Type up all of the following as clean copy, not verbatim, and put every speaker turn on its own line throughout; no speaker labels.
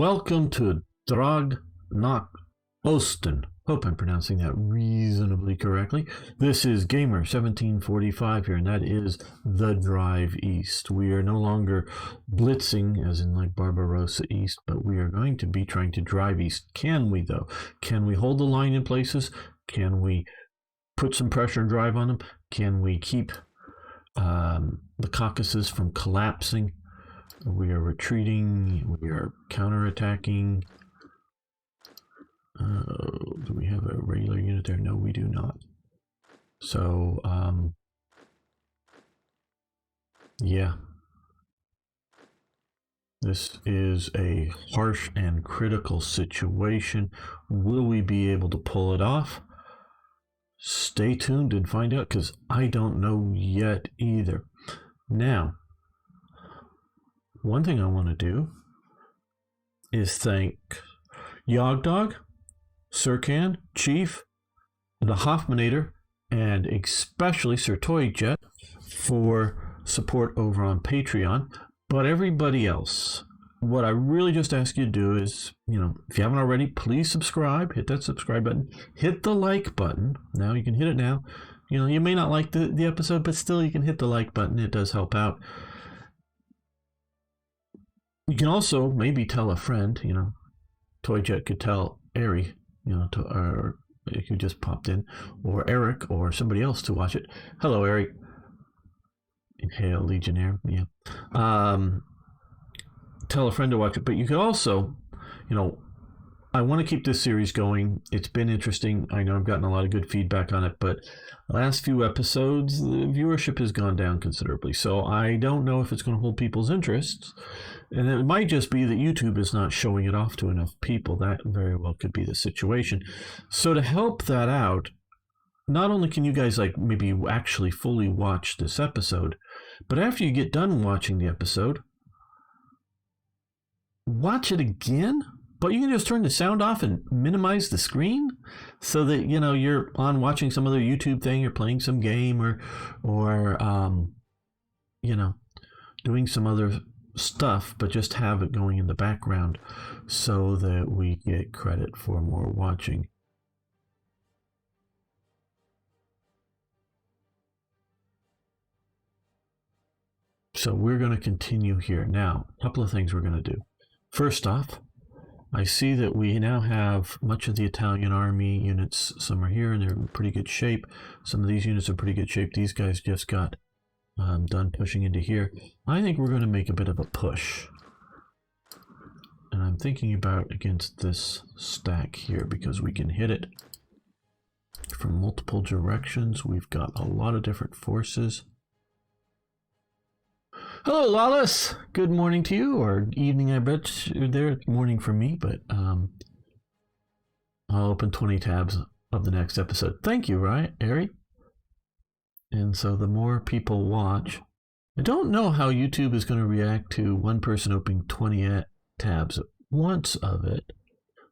Welcome to Drang nach Osten. Hope I'm pronouncing that reasonably correctly. This is Gamer 1745 here, and that is the drive east. We are no longer blitzing, as in like Barbarossa East, but we are going to be trying to drive east. Can we, though? Can we hold the line in places? Can we put some pressure and drive on them? Can we keep the Caucasus from collapsing? We are retreating. We are counterattacking. Do we have a regular unit there? No, we do not. So, yeah. This is a harsh and critical situation. Will we be able to pull it off? Stay tuned and find out, because I don't know yet either. Now, one thing I want to do is thank Yogdog, Sircan, Chief, the Hoffmanator, and especially Sir Toyjet for support over on Patreon. But everybody else, what I really just ask you to do is, if you haven't already, please subscribe. Hit that subscribe button. Hit the like button. Now you can hit it now. You may not like the episode, but still you can hit the like button. It does help out. You can also maybe tell a friend, Toyjet could tell Ari, or who just popped in, or Eric, or somebody else to watch it. Hello, Eric. Hail, Legionnaire. Yeah. Tell a friend to watch it, but you could also, I want to keep this series going. It's been interesting. I know I've gotten a lot of good feedback on it, but the last few episodes, the viewership has gone down considerably. So I don't know if it's going to hold people's interests. And it might just be that YouTube is not showing it off to enough people. That very well could be the situation. So to help that out, not only can you guys maybe actually fully watch this episode, but after you get done watching the episode, watch it again. But you can just turn the sound off and minimize the screen so that, you're on watching some other YouTube thing or playing some game or doing some other stuff, but just have it going in the background so that we get credit for more watching. So we're going to continue here. Now, a couple of things we're going to do. First off, I see that we now have much of the Italian army units. Some are here and they're in pretty good shape. Some of these units are in pretty good shape. These guys just got done pushing into here. I think we're going to make a bit of a push. And I'm thinking about against this stack here because we can hit it from multiple directions. We've got a lot of different forces. Hello, Lawless. Good morning to you, or evening, I bet you're there. Morning for me, but I'll open 20 tabs of the next episode. Thank you, right, Ari? And so the more people watch, I don't know how YouTube is going to react to one person opening 20 tabs at once of it,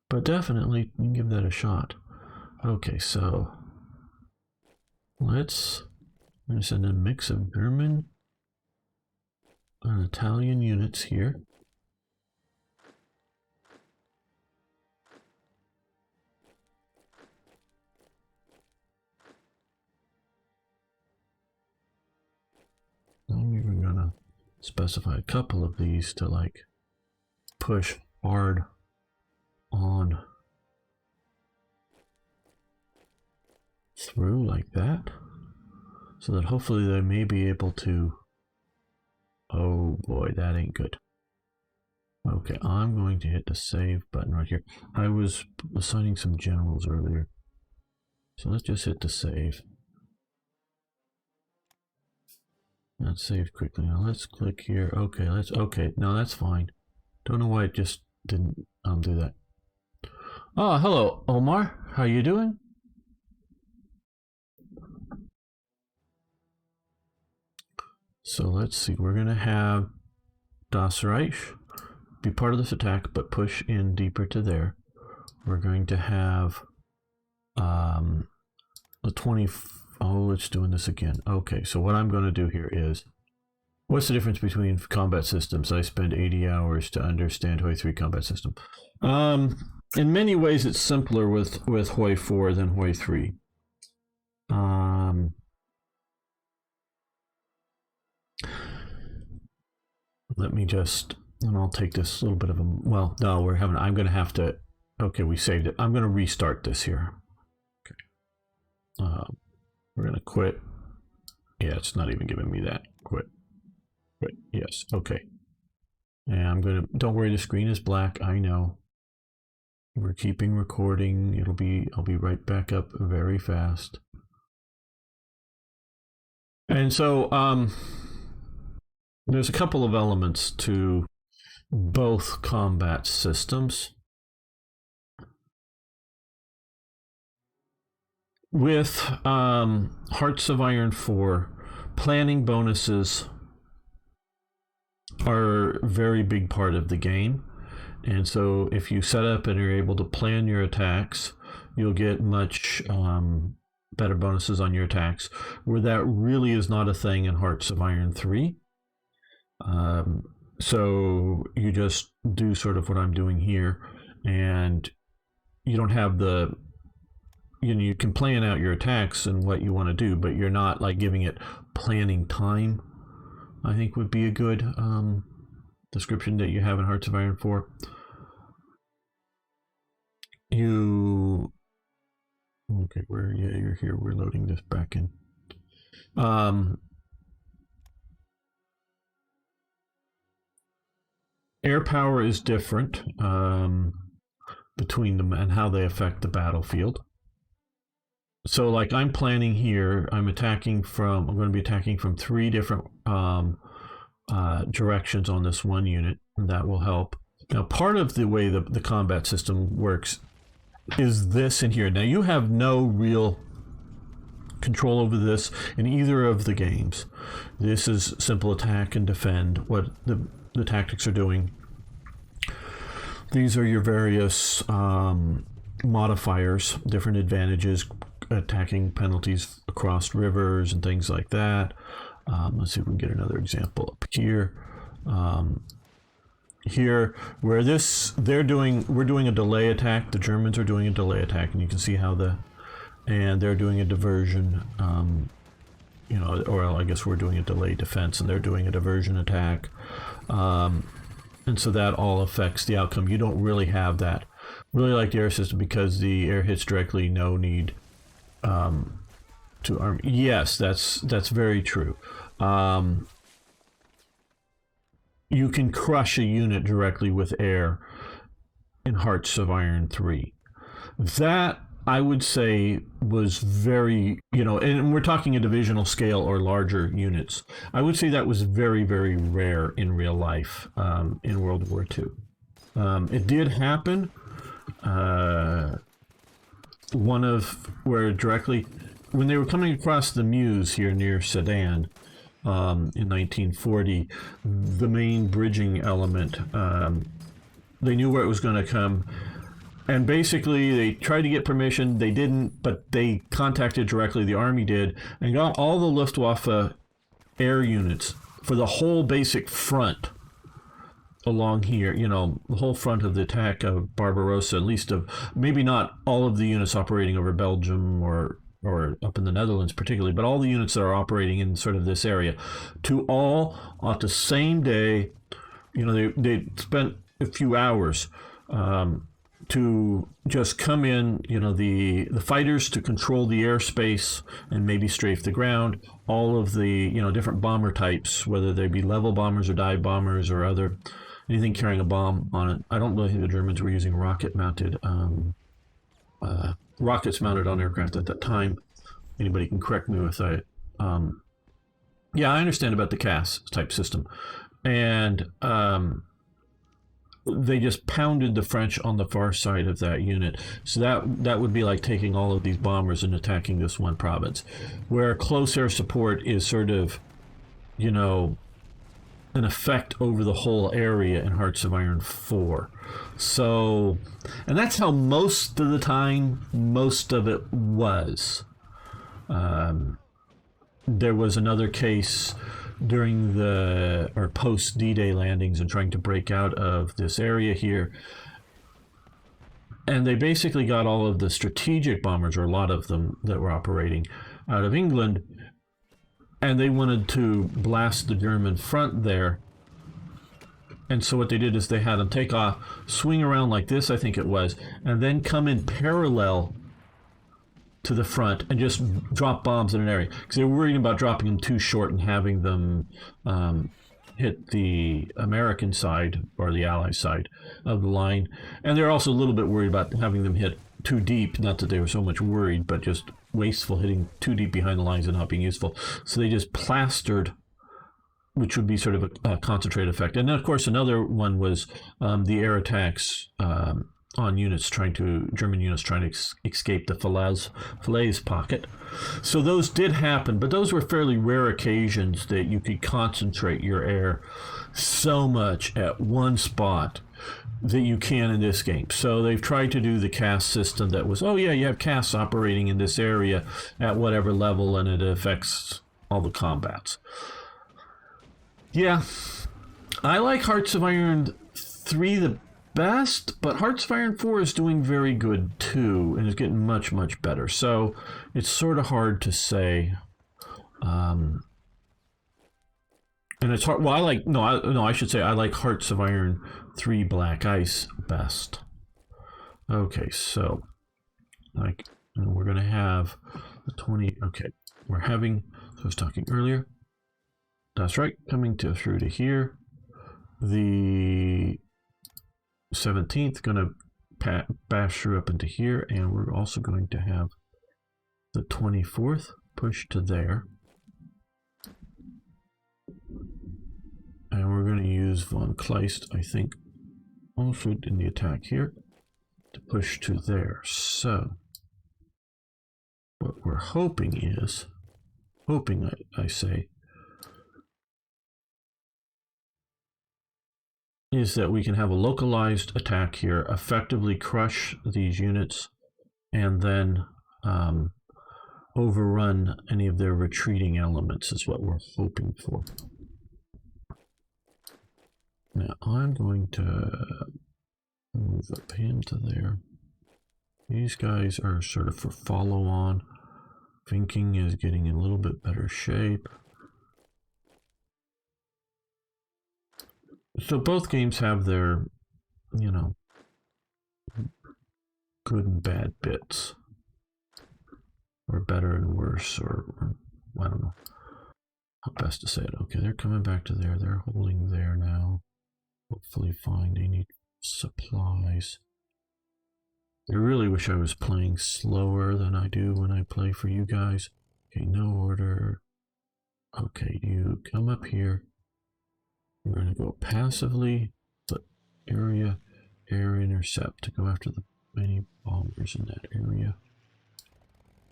but definitely we can give that a shot. Okay, so I'm going to send a mix of German and Italian units here. I'm even gonna specify a couple of these to push hard on through like that, so that hopefully they may be able to. Oh boy, that ain't good. Okay, I'm going to hit the save button right here. I was assigning some generals earlier, so let's just hit the save. Let's save quickly. Now let's click here. Okay, no, that's fine. Don't know why it just didn't do that. Oh, hello, Omar. How you doing? So let's see. We're going to have Das Reich be part of this attack, but push in deeper to there. We're going to have the 20. Oh, it's doing this again. Okay, so what I'm going to do here is What's the difference between combat systems? I spend 80 hours to understand Hoi 3 combat system. In many ways, it's simpler with Hoi 4 than Hoi 3. Let me just, and I'll take this little bit of a, well, no, I'm going to have to, okay, we saved it. I'm going to restart this here. Okay. We're going to quit. Yeah, it's not even giving me that. Quit. Yes. Okay. And I'm going to, don't worry, the screen is black. I know. We're keeping recording. I'll be right back up very fast. And so, there's a couple of elements to both combat systems. With Hearts of Iron 4, planning bonuses are a very big part of the game. And so if you set up and you're able to plan your attacks, you'll get much better bonuses on your attacks, where that really is not a thing in Hearts of Iron 3. So you just do sort of what I'm doing here, and you don't have the, you can plan out your attacks and what you want to do, but you're not like giving it planning time, I think would be a good description that you have in Hearts of Iron 4. Okay, you're here. We're loading this back in. Air power is different between them and how they affect the battlefield. So like I'm planning here, I'm going to be attacking from 3 different directions on this one unit, and that will help. Now, part of the way the combat system works is this in here. Now, you have no real control over this in either of the games. This is simple attack and defend, what the tactics are doing. These are your various modifiers, different advantages, attacking penalties across rivers and things like that. Let's see if we can get another example up here. Here, where we're doing a delay attack. The Germans are doing a delay attack, and you can see how and they're doing a diversion. Or I guess we're doing a delay defense, and they're doing a diversion attack. And so that all affects the outcome. You don't really have that. Really like the air system because the air hits directly, no need to arm. Yes, that's very true. You can crush a unit directly with air in Hearts of Iron 3. That, I would say, was very, and we're talking a divisional scale or larger units. I would say that was very, very rare in real life in World War II. It did happen. When they were coming across the Meuse here near Sedan, in 1940, the main bridging element, they knew where it was going to come, and basically they tried to get permission. They didn't, but they contacted directly, the Army did, and got all the Luftwaffe air units for the whole basic front along here, the whole front of the attack of Barbarossa, at least of, maybe not all of the units operating over Belgium or up in the Netherlands particularly, but all the units that are operating in sort of this area, to all on the same day. They spent a few hours to just come in, the fighters to control the airspace and maybe strafe the ground, all of the, different bomber types, whether they be level bombers or dive bombers or anything carrying a bomb on it. I don't really think the Germans were using rockets mounted on aircraft at that time. Anybody can correct me if I understand about the CAS type system. And they just pounded the French on the far side of that unit. So that would be like taking all of these bombers and attacking this one province, where close air support is sort of, an effect over the whole area in Hearts of Iron 4. So, and that's how most of the time, most of it was. There was another case during the or post D-Day landings and trying to break out of this area here. And they basically got all of the strategic bombers, or a lot of them that were operating out of England, and they wanted to blast the German front there. And so what they did is they had them take off, swing around like this, I think it was, and then come in parallel to the front and just drop bombs in an area. Because they were worried about dropping them too short and having them hit the American side or the Allied side of the line. And they're also a little bit worried about having them hit too deep. Not that they were so much worried, but just wasteful, hitting too deep behind the lines and not being useful. So they just plastered, which would be sort of a concentrated effect. And then, of course, another one was the air attacks on units German units trying to escape the Falaise pocket. So those did happen, but those were fairly rare occasions that you could concentrate your air so much at one spot that you can in this game. So they've tried to do the cast system that was, oh yeah, you have casts operating in this area at whatever level and it affects all the combats. Yeah, I like Hearts of Iron 3 the best, but Hearts of Iron 4 is doing very good too, and is getting much, much better. So it's sort of hard to say. And it's hard. Well, I should say I like Hearts of Iron 3 Black Ice best. Okay, so we're gonna have the 20. Okay, we're having. So I was talking earlier. That's right, coming through to here. The 17th going to bash through up into here, and we're also going to have the 24th push to there. And we're going to use von Kleist, I think, also in the attack here to push to there. So what we're hoping is, I say, is that we can have a localized attack here, effectively crush these units, and then overrun any of their retreating elements is what we're hoping for. Now I'm going to move up him to there. These guys are sort of for follow on. Thinking is getting in a little bit better shape. So both games have their, good and bad bits, or better and worse, or I don't know how best to say it. Okay, they're coming back to there. They're holding there now. Hopefully fine. They need supplies. I really wish I was playing slower than I do when I play for you guys. Okay, no order. Okay, you come up here. We're going to go passively, but air intercept to go after the many bombers in that area.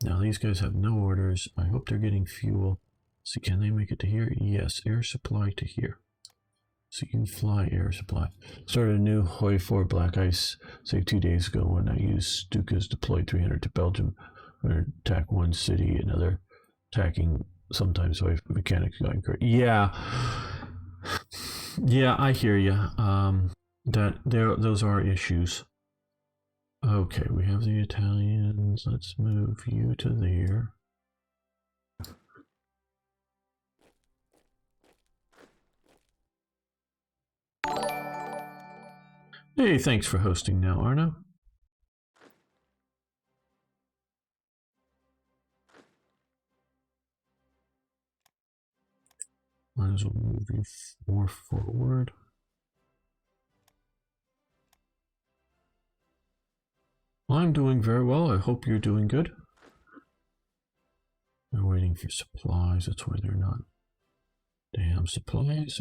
Now these guys have no orders. I hope they're getting fuel. So can they make it to here? Yes, air supply to here. So you can fly air supply. Started a new Hoi 4 Black Ice, say 2 days ago when I used Stuka's deployed 300 to Belgium. We're going to attack one city, another attacking sometimes Hoi mechanics going great. Yeah, I hear you. Those are issues. Okay, we have the Italians. Let's move you to there. Hey, thanks for hosting now, Arno. Might as well move you more forward. I'm doing very well. I hope you're doing good. They're waiting for supplies. That's why they're not. Damn, supplies.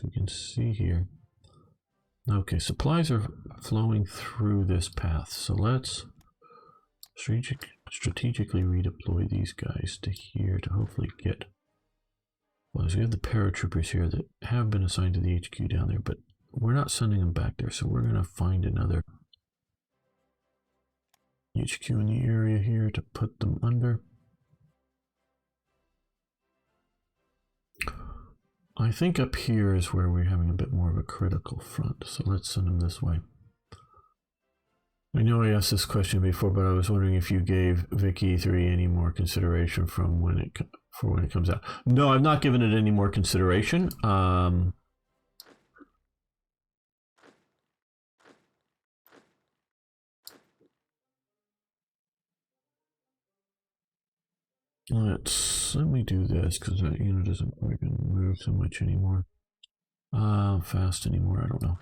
We can see here. Okay, supplies are flowing through this path. So let's strategically redeploy these guys to here to hopefully get. Well, so we have the paratroopers here that have been assigned to the HQ down there, but we're not sending them back there. So we're going to find another HQ in the area here to put them under. I think up here is where we're having a bit more of a critical front. So let's send them this way. I know I asked this question before, but I was wondering if you gave Vicky 3 any more consideration from when it comes out. No, I've not given it any more consideration. Let me do this because that unit doesn't move so much anymore. Fast anymore. I don't know.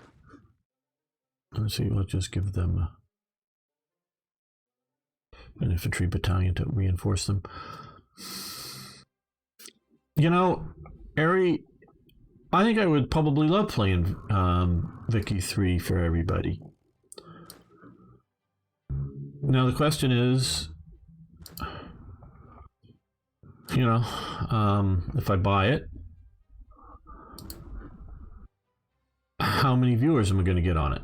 Let's see. Let's just give them an infantry battalion to reinforce them. You know, Ari, I think I would probably love playing Vicky 3 for everybody. Now the question is, you know, if I buy it, how many viewers am I going to get on it?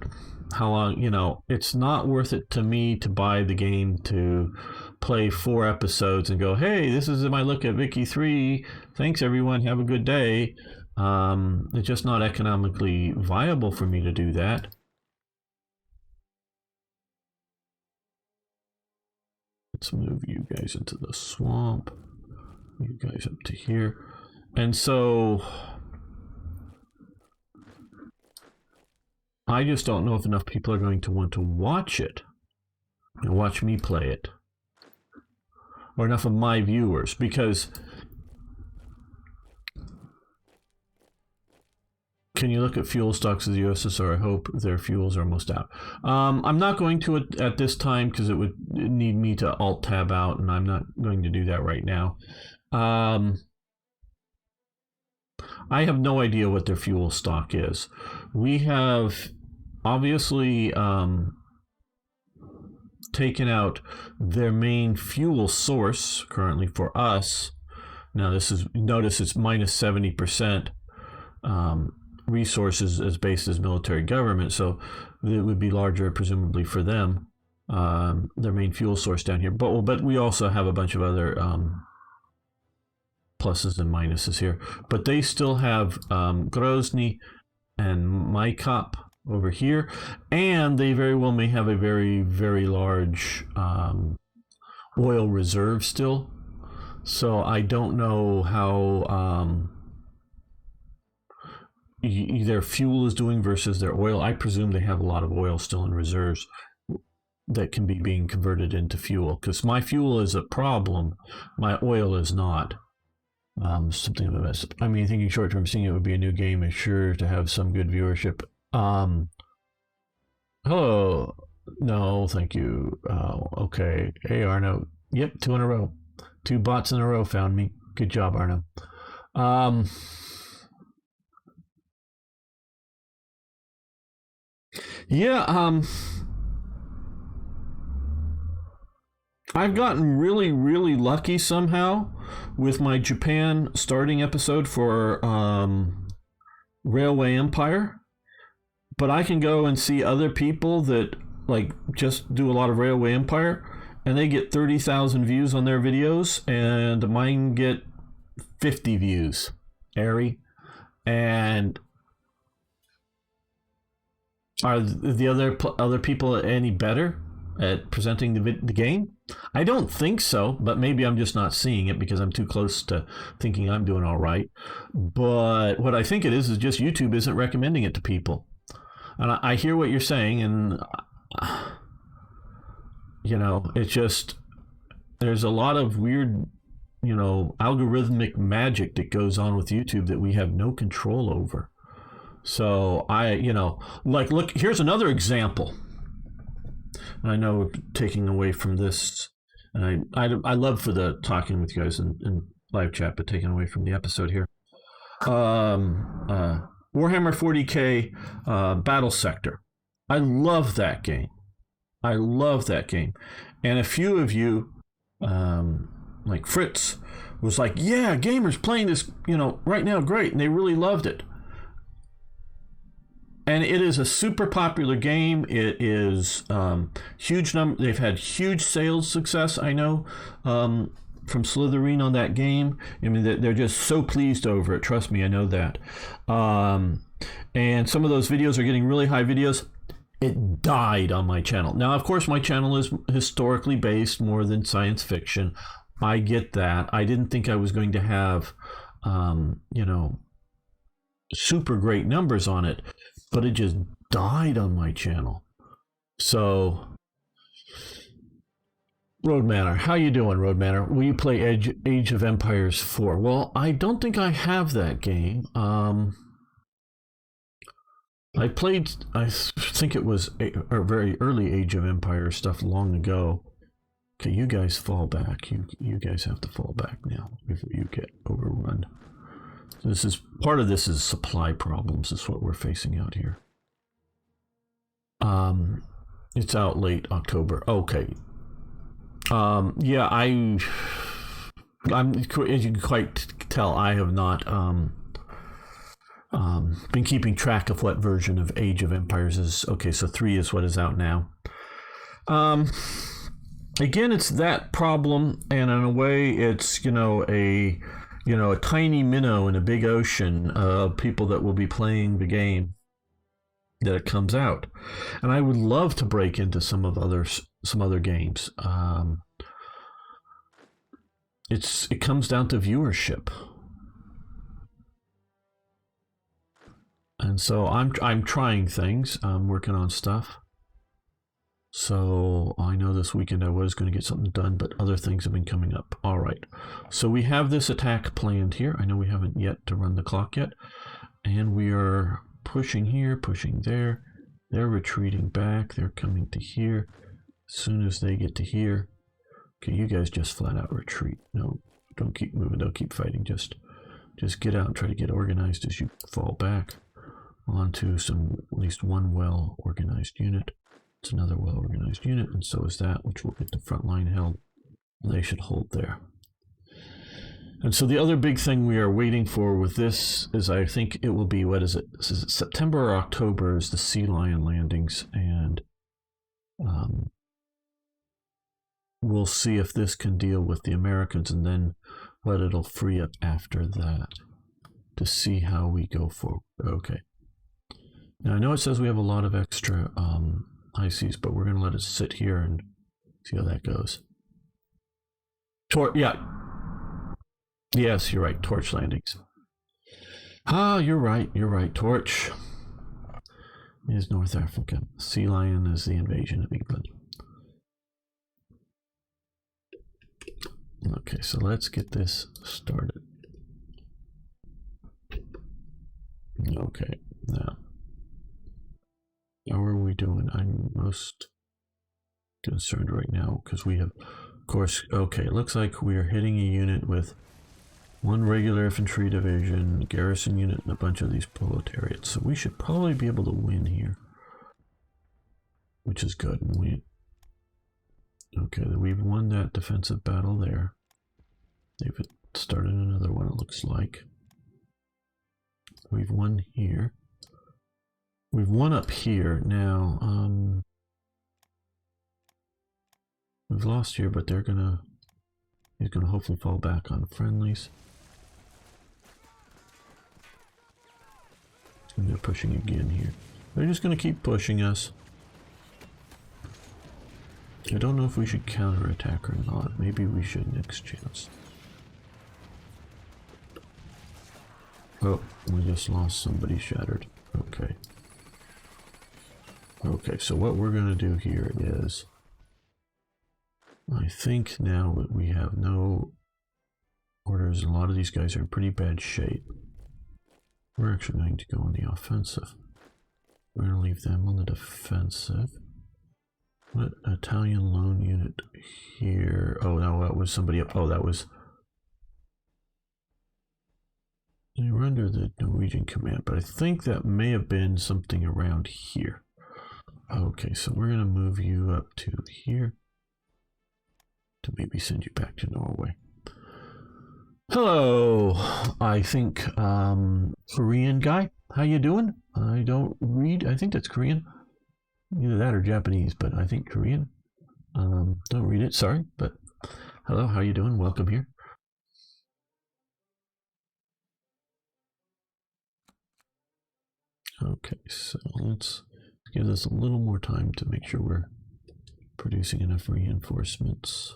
How long, you know, it's not worth it to me to buy the game to play 4 episodes and go, hey, this is my look at Vicky 3. Thanks, everyone. Have a good day. It's just not economically viable for me to do that. Let's move you guys into the swamp. You guys up to here. And so I just don't know if enough people are going to want to watch it and watch me play it, or enough of my viewers, because can you look at fuel stocks of the USSR? I hope their fuels are almost out. I'm not going to at this time because it would need me to alt tab out, and I'm not going to do that right now. I have no idea what their fuel stock is. We have obviously taken out their main fuel source currently for us. Now this is, notice it's minus 70% resources as based as military government, so it would be larger presumably for them, their main fuel source down here. But we also have a bunch of other pluses and minuses here. But they still have Grozny and Maikop over here, and they very well may have a very, very large oil reserve still. So I don't know how their fuel is doing versus their oil. I presume they have a lot of oil still in reserves that can be being converted into fuel, because my fuel is a problem, my oil is not. Something of a mess. I mean, thinking short term, seeing it would be a new game is sure to have some good viewership. Hello. No, thank you. Okay. Hey, Arno. Yep, 2 in a row. 2 bots in a row found me. Good job, Arno. Yeah, I've gotten really, really lucky somehow with my Japan starting episode for Railway Empire. But I can go and see other people that like just do a lot of Railway Empire, and they get 30,000 views on their videos, and mine get 50 views. Airy. And are the other people any better at presenting the game? I don't think so, but maybe I'm just not seeing it because I'm too close to thinking I'm doing all right. But what I think it is just YouTube isn't recommending it to people. And I hear what you're saying, and you know, it's just there's a lot of weird, you know, algorithmic magic that goes on with YouTube that we have no control over. So you know, like, look, here's another example. And I know we're taking away from this, and I love for the talking with you guys in live chat, but taking away from the episode here. Warhammer 40K Battle Sector. I love that game. I love that game. And a few of you, like Fritz, was like, yeah, gamers playing this, you know, right now, great. And they really loved it. And it is a super popular game. It is huge number. They've had huge sales success, I know. from Slytherin on that game. I mean, they're just so pleased over it. Trust me, I know that. And some of those videos are getting really high videos. It died on my channel. Now, of course, my channel is historically based more than science fiction. I get that. I didn't think I was going to have, super great numbers on it, but it just died on my channel. So, Road Manor, how you doing, Road Manor? Will you play Age of Empires 4? Well, I don't think I have that game. I played, I think it was a very early Age of Empires stuff long ago. Okay, you guys fall back. You guys have to fall back now before you get overrun. So this is part of this is supply problems. Is what we're facing out here. It's out late October. Okay. Yeah, I'm as you can quite tell, I have not been keeping track of what version of Age of Empires is. Okay, so 3 is what is out now. Again, it's that problem, and in a way, it's a tiny minnow in a big ocean of people that will be playing the game that it comes out. And I would love to break into some other games. It comes down to viewership. And so I'm trying things. I'm working on stuff. So I know this weekend I was going to get something done, but other things have been coming up. All right. So we have this attack planned here. I know we haven't yet to run the clock yet. And we are pushing here, pushing there. They're retreating back. They're coming to here. As soon as they get to here. Okay, you guys just flat out retreat. No, don't keep moving. Don't keep fighting. Just get out and try to get organized as you fall back onto at least one well-organized unit. It's another well-organized unit, and so is that, which will get the front line held. They should hold there. And so the other big thing we are waiting for with this is, I think it will be, what is it? Is it September or October is the Sea Lion landings, and we'll see if this can deal with the Americans, and then what it'll free up after that to see how we go forward. Okay. Now, I know it says we have a lot of extra high seas, but we're going to let it sit here and see how that goes. Yeah. Yes, you're right. Torch landings. You're right. Torch is North Africa. Sea Lion is the invasion of England. Okay, so let's get this started. Okay, now. How are we doing? I'm most concerned right now because we have, of course, okay, it looks like we are hitting a unit with one regular infantry division, garrison unit, and a bunch of these proletariats. So we should probably be able to win here, which is good. Okay, we've won that defensive battle there. They've started another one, it looks like. We've won here. We've won up here. Now, we've lost here, but he's gonna hopefully fall back on friendlies. And they're pushing again here. They're just gonna keep pushing us. I don't know if we should counterattack or not. Maybe we should next chance. Oh, we just lost somebody shattered. Okay. Okay, so what we're going to do here is, I think now that we have no orders, a lot of these guys are in pretty bad shape. We're actually going to go on the offensive. We're going to leave them on the defensive. What Italian lone unit here? Oh, no, that was somebody up. Oh, that was... They were under the Norwegian command, but I think that may have been something around here. Okay, so we're going to move you up to here to maybe send you back to Norway. Hello, I think Korean guy. How you doing? I don't read. I think that's Korean. Either that or Japanese, but I think Korean. Don't read it, sorry. But Hello, how you doing? Welcome here. Okay, so let's give this a little more time to make sure we're producing enough reinforcements.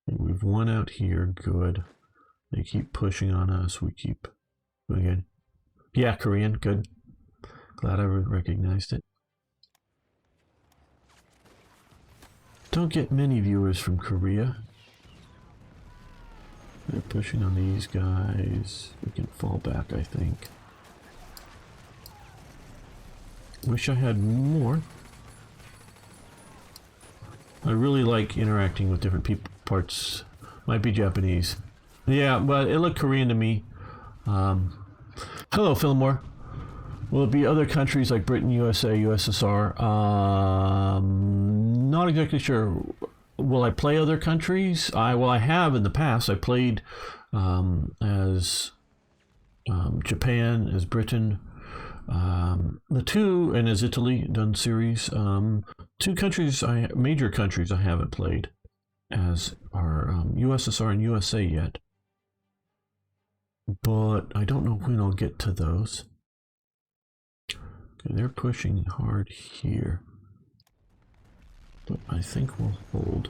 We've won out here, good. They keep pushing on us, we keep doing it. Yeah, Korean, good. Glad I recognized it. Don't get many viewers from Korea. They're pushing on these guys. We can fall back, I think. Wish I had more. I really like interacting with different parts. Might be Japanese. Yeah, but it looked Korean to me. Hello, Fillmore. Will it be other countries like Britain, USA, USSR? Not exactly sure. Will I play other countries? I have in the past. I played as Japan, as Britain, the two, and as Italy, done series. Two countries, major countries I haven't played as are USSR and USA yet. But I don't know when I'll get to those. Okay, they're pushing hard here. But I think we'll hold.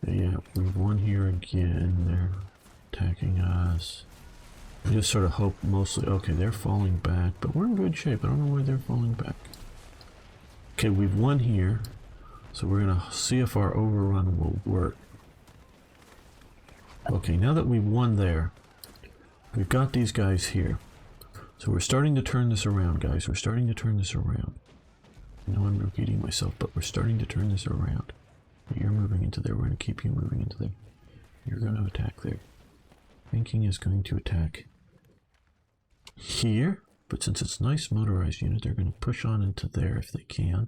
Yeah, we've won here again. They're attacking us. I just sort of hope mostly... Okay, they're falling back, but we're in good shape. I don't know why they're falling back. Okay, we've won here. So we're going to see if our overrun will work. Okay, now that we've won there, we've got these guys here. So we're starting to turn this around, guys. We're starting to turn this around. I know I'm repeating myself, but we're starting to turn this around. You're moving into there. We're going to keep you moving into there. You're going to attack there. Thinking is going to attack here. But since it's a nice motorized unit, they're going to push on into there if they can.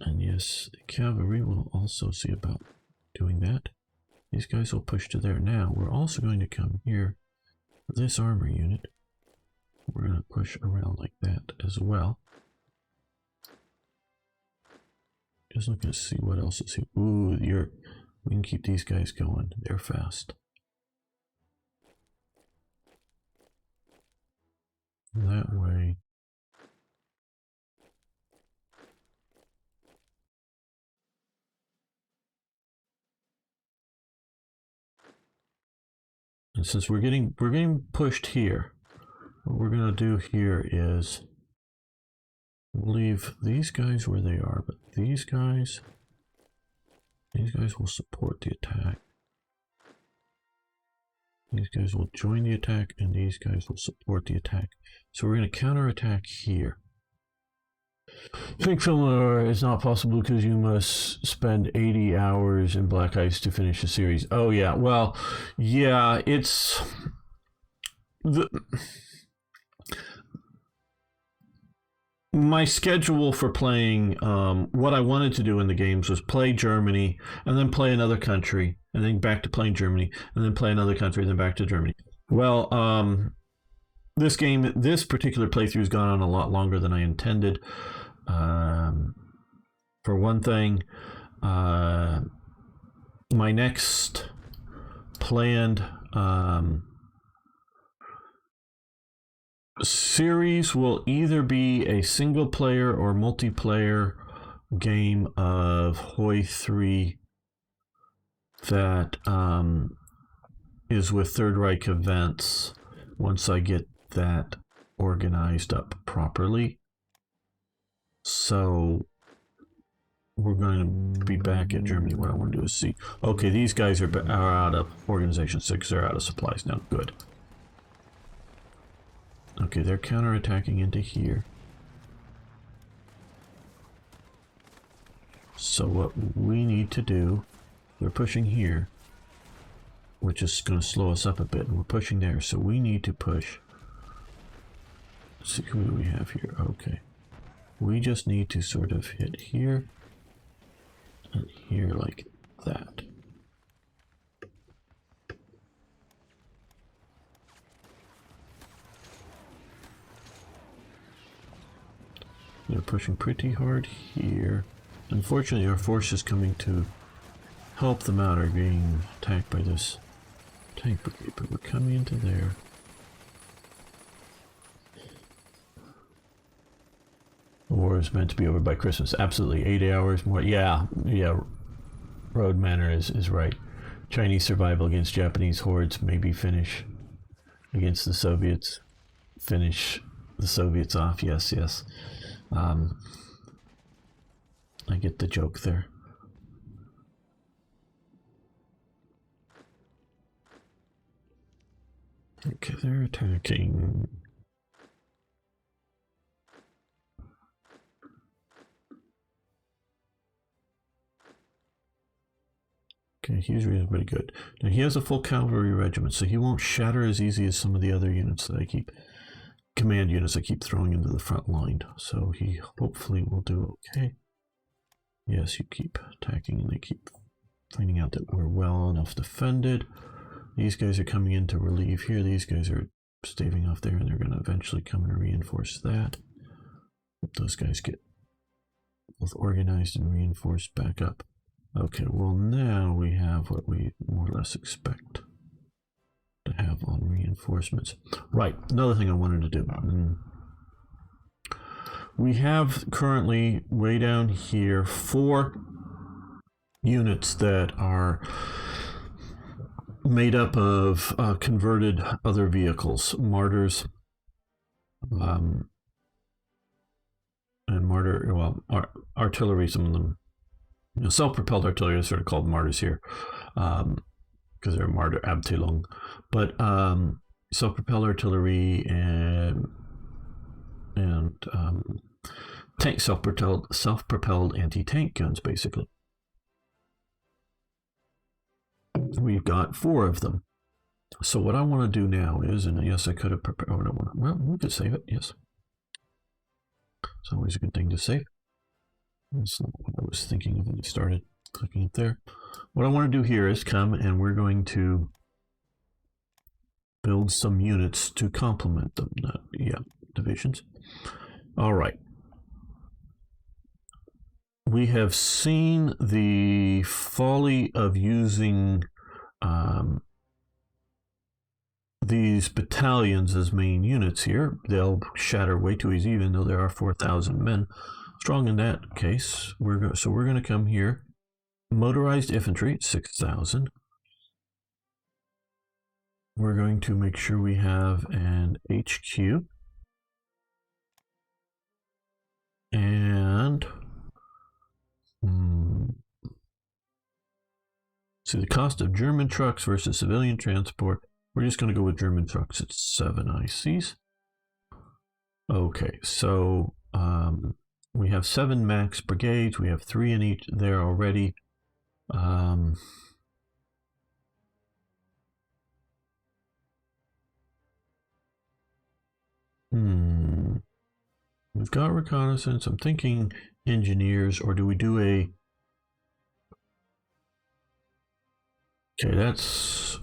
And yes, the cavalry will also see about doing that. These guys will push to there. Now, we're also going to come here. This armor unit, we're going to push around like that as well. Just looking to see what else is here. Ooh, we can keep these guys going. They're fast. That way. And since we're getting pushed here, what we're going to do here is leave these guys where they are, but these guys will support the attack. These guys will join the attack, and these guys will support the attack. So we're going to counterattack here. Think Fillmore is not possible because you must spend 80 hours in Black Ice to finish the series. Oh yeah, well, yeah, it's my schedule for playing. What I wanted to do in the games was play Germany and then play another country and then back to playing Germany and then play another country and then back to Germany. Well, this particular playthrough has gone on a lot longer than I intended. For one thing, my next planned series will either be a single player or multiplayer game of Hoi 3 that is with Third Reich events once I get that organized up properly. So we're going to be back at Germany. What I want to do is see. Okay, these guys are out of Organization 6. They're out of supplies now. Good. Okay, they're counterattacking into here. So what we need to do, they're pushing here, which is going to slow us up a bit, and we're pushing there. So we need to push. Let's see, who do we have here? Okay. We just need to sort of hit here and here like that. They're pushing pretty hard here. Unfortunately, our forces coming to help them out are being attacked by this tank brigade, but we're coming into there. The war is meant to be over by Christmas. Absolutely. 8 hours more. Yeah. Road Manor is right. Chinese survival against Japanese hordes, maybe finish against the Soviets. Finish the Soviets off. Yes. I get the joke there. Okay, they're attacking. Okay, he's reasonably good. Now he has a full cavalry regiment, so he won't shatter as easy as some of the other units that I keep, command units I keep throwing into the front line. So he hopefully will do okay. Yes, you keep attacking and they keep finding out that we're well enough defended. These guys are coming in to relieve here. These guys are staving off there, and they're going to eventually come and reinforce that. Hope those guys get both organized and reinforced back up. Okay, well now we have what we more or less expect to have on reinforcements. Right, another thing I wanted to do. We have currently way down here 4 units that are made up of converted other vehicles, martyrs, and artillery, some of them. Self-propelled artillery is sort of called martyrs here, because they're martyr Abteilung. But self-propelled artillery and tank self-propelled anti-tank guns, basically. We've got 4 of them. So what I want to do now is, and yes, I could have prepared. Oh, no, well, we could save it. Yes, it's always a good thing to save. That's not what I was thinking of when I started clicking it there. What I want to do here is come and we're going to build some units to complement them. Divisions. All right. We have seen the folly of using these battalions as main units here. They'll shatter way too easy, even though there are 4,000 men strong in that case. We're going to come here. Motorized infantry, 6,000. We're going to make sure we have an HQ. And see the cost of German trucks versus civilian transport. We're just going to go with German trucks. It's 7 ICs. Okay, so we have 7 max brigades. We have 3 in each there already. We've got reconnaissance. I'm thinking engineers, or do we do a... Okay, that's...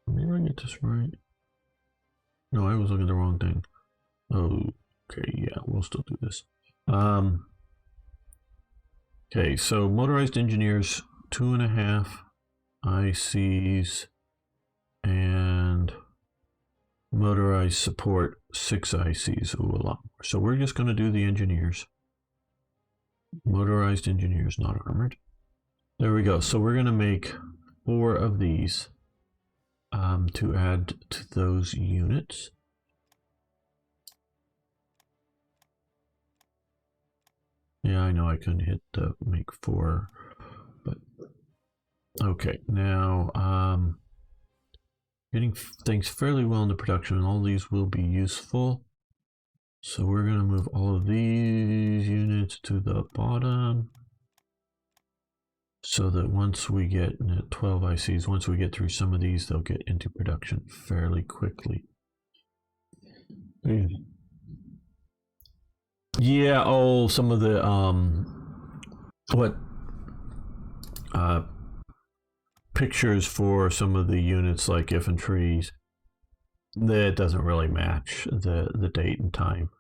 Maybe I get this right. No, I was looking at the wrong thing. Okay, yeah, we'll still do this. Okay, so motorized engineers, 2.5 ICs, and motorized support, 6 ICs. Ooh, a lot more. So we're just going to do the engineers. Motorized engineers, not armored. There we go. So we're going to make 4 of these to add to those units. Yeah, I know I couldn't hit the make 4, but okay. Now, getting things fairly well into production, and all these will be useful. So we're going to move all of these units to the bottom, so that once we get 12 ICs, once we get through some of these, they'll get into production fairly quickly. Yeah, oh, some of the what pictures for some of the units like infantries, that doesn't really match the date and time.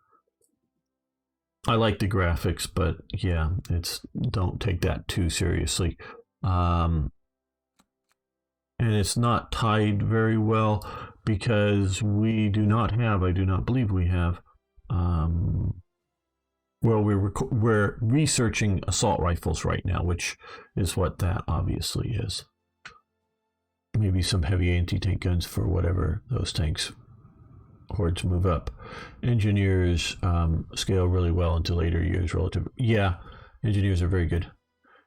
I like the graphics, but yeah, it's don't take that too seriously. Um, and it's not tied very well because we do not have, I do not believe we have, well, we're researching assault rifles right now, which is what that obviously is. Maybe some heavy anti-tank guns for whatever those tanks hordes move up. Engineers scale really well into later years relative. Yeah, engineers are very good.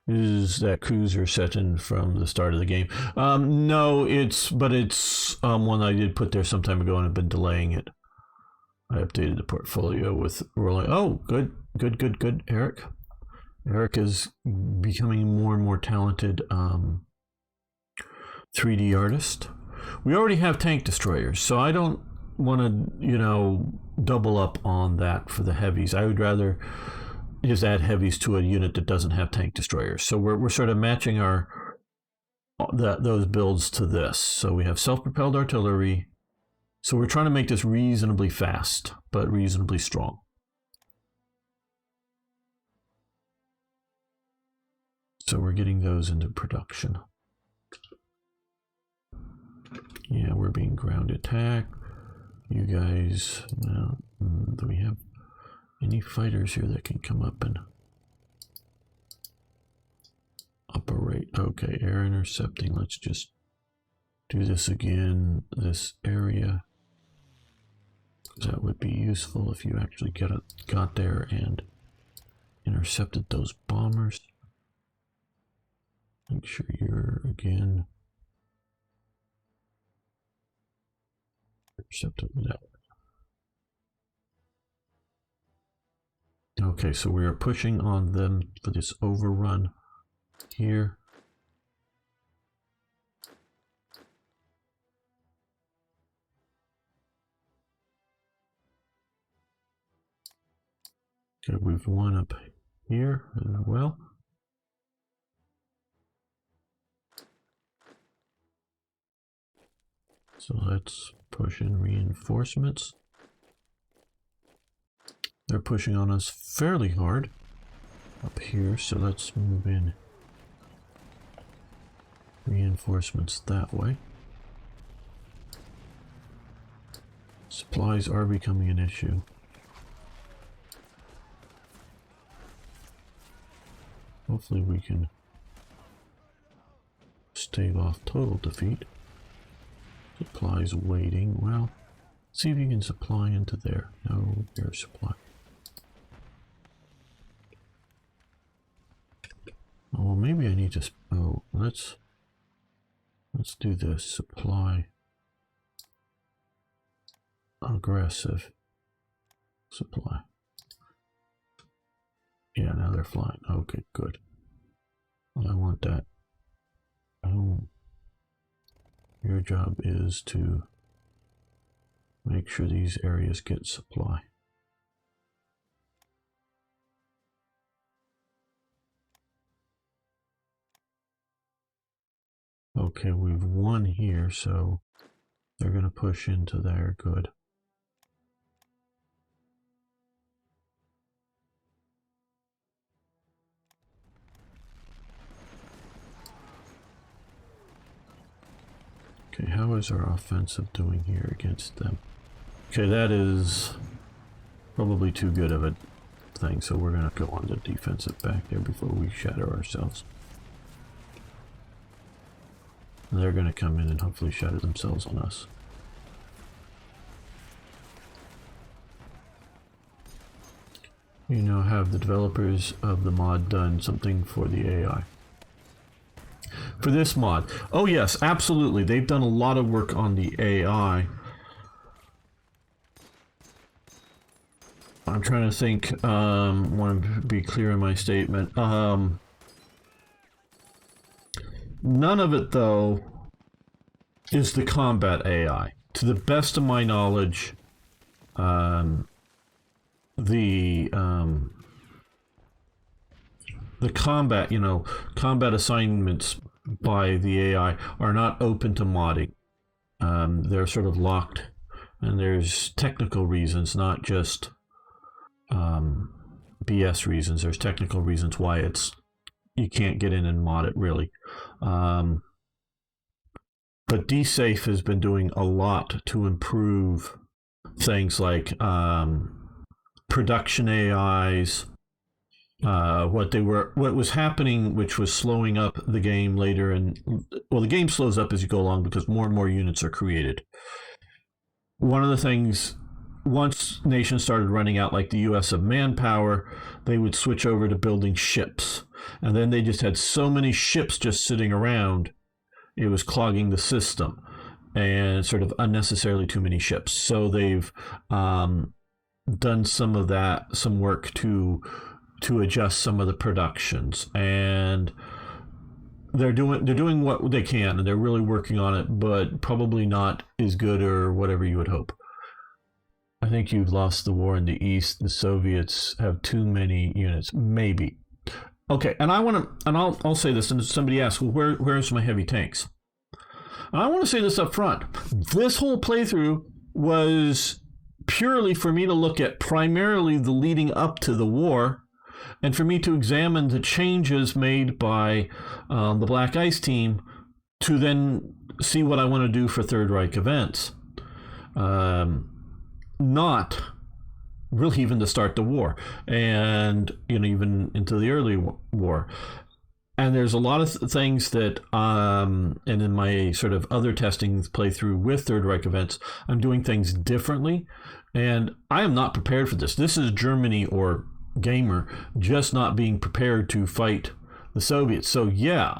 Is that cruiser set in from the start of the game? No, it's one I did put there some time ago and I've been delaying it. I updated the portfolio with rolling. Oh, good, Eric. Eric is becoming more and more talented 3D artist. We already have tank destroyers, so I don't want to, double up on that for the heavies. I would rather just add heavies to a unit that doesn't have tank destroyers. So we're sort of matching those builds to this. So we have self-propelled artillery. So we're trying to make this reasonably fast, but reasonably strong. So we're getting those into production. Yeah, we're being ground attacked. You guys, do we have any fighters here that can come up and operate? Okay, air intercepting. Let's just do this again. This area. That would be useful if you actually got there and intercepted those bombers. Make sure you're again intercepted that. Okay, so we are pushing on them for this overrun here. Okay, we've won up here as well. So let's push in reinforcements. They're pushing on us fairly hard up here, so let's move in reinforcements that way. Supplies are becoming an issue. Hopefully we can stave off total defeat. Supplies waiting. Well, see if you can supply into there. No air supply. Oh, maybe I need to. Oh, let's do this. Supply aggressive supply. Yeah, now they're flying. Okay, good. Well, I want that. Oh, your job is to make sure these areas get supply. Okay, we've won here, so they're going to push into there. Good. Okay, how is our offensive doing here against them? Okay, that is probably too good of a thing, so we're going to go on the defensive back there before we shatter ourselves. And they're going to come in and hopefully shatter themselves on us. You know, have the developers of the mod done something for the AI? For this mod? Oh yes, absolutely. They've done a lot of work on the AI. I'm trying to think, want to be clear in my statement. None of it, though, is the combat AI. To the best of my knowledge, the combat, combat assignments by the AI are not open to modding. They're sort of locked, and there's technical reasons, not just BS reasons. There's technical reasons why you can't get in and mod it really. But DSafe has been doing a lot to improve things like production AIs. What was happening, which was slowing up the game later, and the game slows up as you go along because more and more units are created. One of the things, once nations started running out, like the US, of manpower, they would switch over to building ships, and then they just had so many ships just sitting around, it was clogging the system, and sort of unnecessarily too many ships. So they've done some work to adjust some of the productions, and they're doing what they can, and they're really working on it, but probably not as good or whatever you would hope. I think you've lost the war in the East. The Soviets have too many units, maybe. Okay, and I'll say this, and somebody asks, well, where's my heavy tanks? And I want to say this up front. This whole playthrough was purely for me to look at primarily the leading up to the war, and for me to examine the changes made by the Black Ice team to then see what I want to do for Third Reich events. Not really even to start the war, and even into the early war. And there's a lot of things that, and in my sort of other testing playthrough with Third Reich events, I'm doing things differently, and I am not prepared for this. This is Germany or gamer just not being prepared to fight the Soviets. So yeah,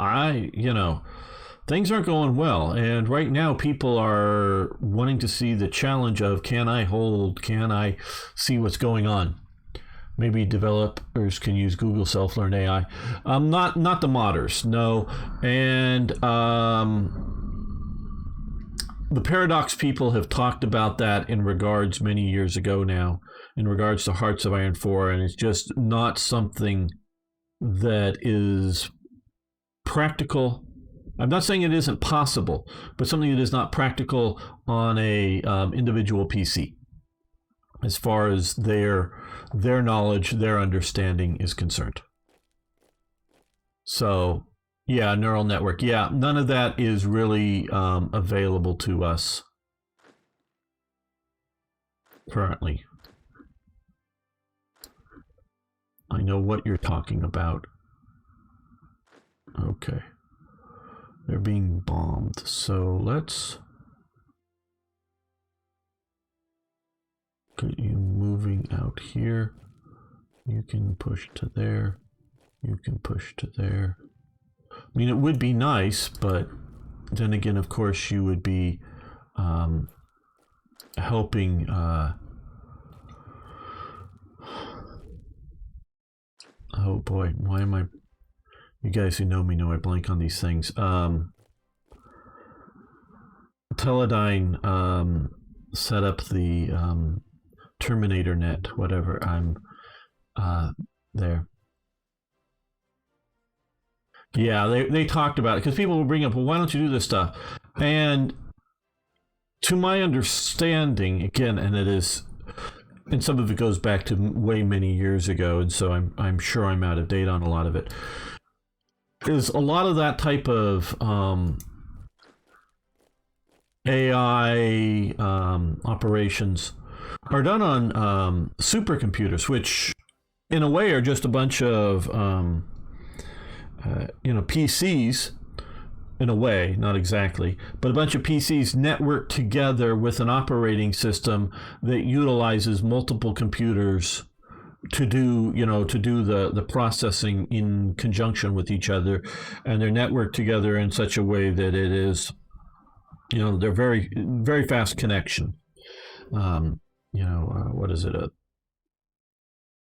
things aren't going well, and right now people are wanting to see the challenge of, can I see what's going on? Maybe developers can use Google self-learn AI, not the modders, no. And the Paradox people have talked about that in regards many years ago now, in regards to Hearts of Iron 4, and it's just not something that is practical. I'm not saying it isn't possible, but something that is not practical on a individual PC, as far as their knowledge, their understanding is concerned. So, yeah, neural network. Yeah, none of that is really available to us currently. I know what you're talking about. Okay. They're being bombed. So let's get you moving out here. You can push to there. You can push to there. I mean, it would be nice, but then again, of course, you would be helping. Oh boy, why am I? You guys who know me know I blank on these things. Teledyne set up the Terminator net, whatever. I'm there. Yeah, they talked about it because people will bring up, well, why don't you do this stuff? And to my understanding, again, and it is, and some of it goes back to way many years ago, and so I'm sure I'm out of date on a lot of it, is a lot of that type of AI operations are done on supercomputers, which in a way are just a bunch of PCs, in a way, not exactly, but a bunch of PCs networked together with an operating system that utilizes multiple computers to do the processing in conjunction with each other, and they're networked together in such a way that it is, they're very, very fast connection. What is it, a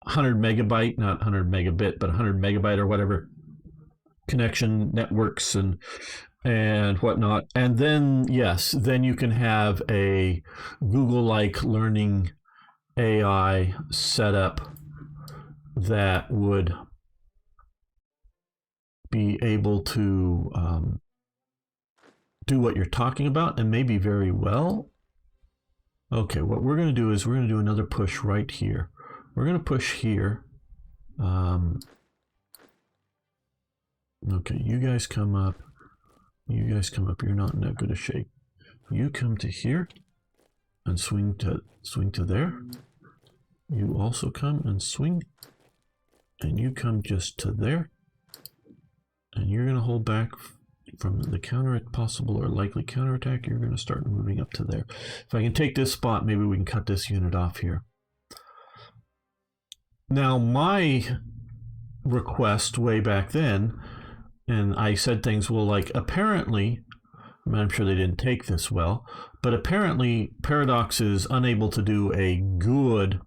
100 megabyte, not 100 megabit, but 100 megabyte or whatever connection networks and whatnot. And then, yes, then you can have a Google-like learning AI setup that would be able to do what you're talking about, and maybe very well. Okay, what we're going to do is we're going to do another push right here. We're going to push here. Okay, you guys come up. You guys come up. You're not in that good a shape. You come to here and swing to there. You also come and swing, and you come just to there, and you're going to hold back from the counter possible or likely counterattack. You're going to start moving up to there. If I can take this spot, maybe we can cut this unit off here. Now, my request way back then, and I said things, well, like, apparently, I mean, I'm sure they didn't take this well, but apparently Paradox is unable to do a good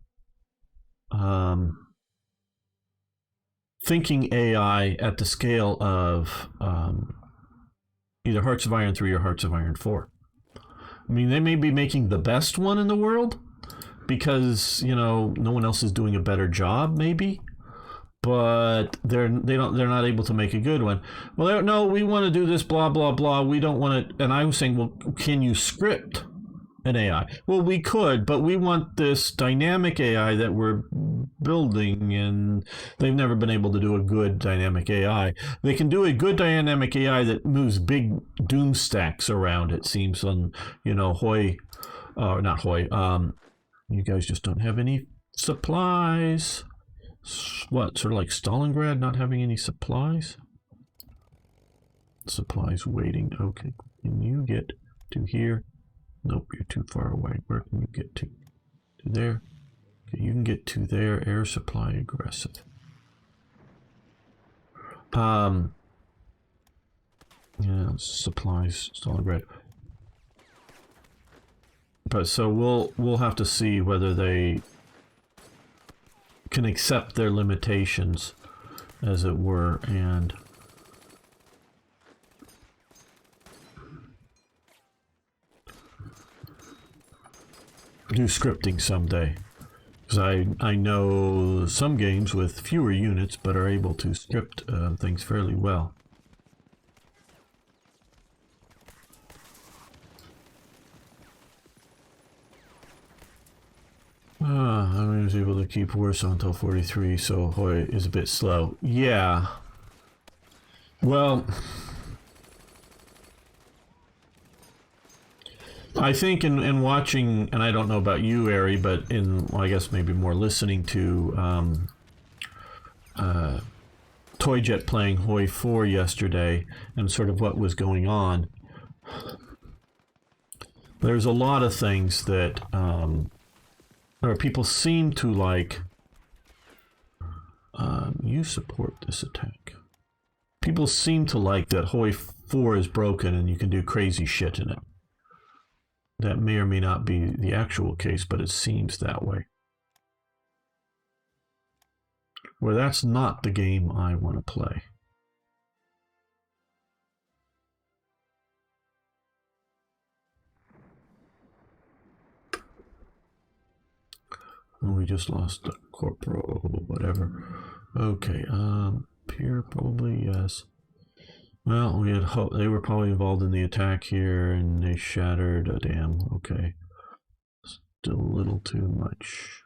thinking AI at the scale of either Hearts of Iron 3 or Hearts of Iron 4. I mean, they may be making the best one in the world because, you know, no one else is doing a better job, maybe, but they're not able to make a good one. Well, no, we want to do this, blah blah blah. We don't want it. And I was saying, well, can you script an AI? Well, we could, but we want this dynamic AI that we're building, and they've never been able to do a good dynamic AI. They can do a good dynamic AI that moves big doom stacks around, it seems, on, you know, not Hoy. You guys just don't have any supplies. What, sort of like Stalingrad not having any supplies? Supplies waiting. Okay, can you get to here? Nope, you're too far away. Where can you get to? To there. Okay, you can get to there. Air supply aggressive. Yeah, supplies Stalingrad. But so we'll have to see whether they can accept their limitations, as it were, and do scripting someday. Because I know some games with fewer units but are able to script things fairly well. I was able to keep Warsaw until 43, so Hoy is a bit slow. Yeah. Well, I think in watching, and I don't know about you, Ari, but well, I guess maybe more listening to Toyjet playing Hoy 4 yesterday and sort of what was going on, there's a lot of things that or people seem to like. You support this attack. People seem to like that Hoy 4 is broken and you can do crazy shit in it. That may or may not be the actual case, but it seems that way. Where that's not the game I want to play. We just lost the corporal, whatever. Okay, here probably yes. Well, we had hope they were probably involved in the attack here, and they shattered a dam. Okay, still a little too much.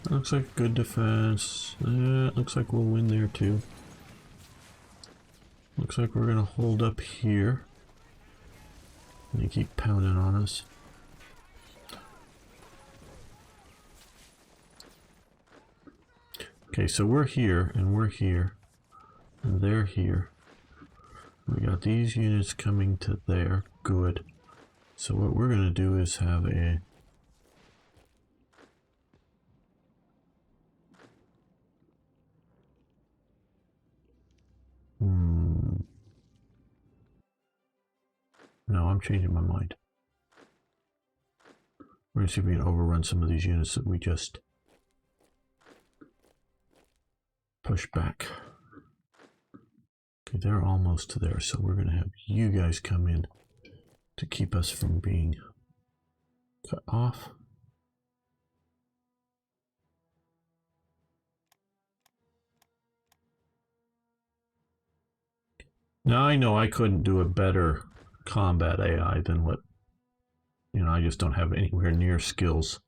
Looks like good defense. Looks like we'll win there too. Looks like we're gonna hold up here. They keep pounding on us. Okay, so we're here, and we're here, and they're here. We got these units coming to there. Good. So what we're gonna do is have a No, I'm changing my mind. We're going to see if we can overrun some of these units that we just push back. Okay, they're almost there, so we're going to have you guys come in to keep us from being cut off. Now I know I couldn't do a better combat AI than what, I just don't have anywhere near skills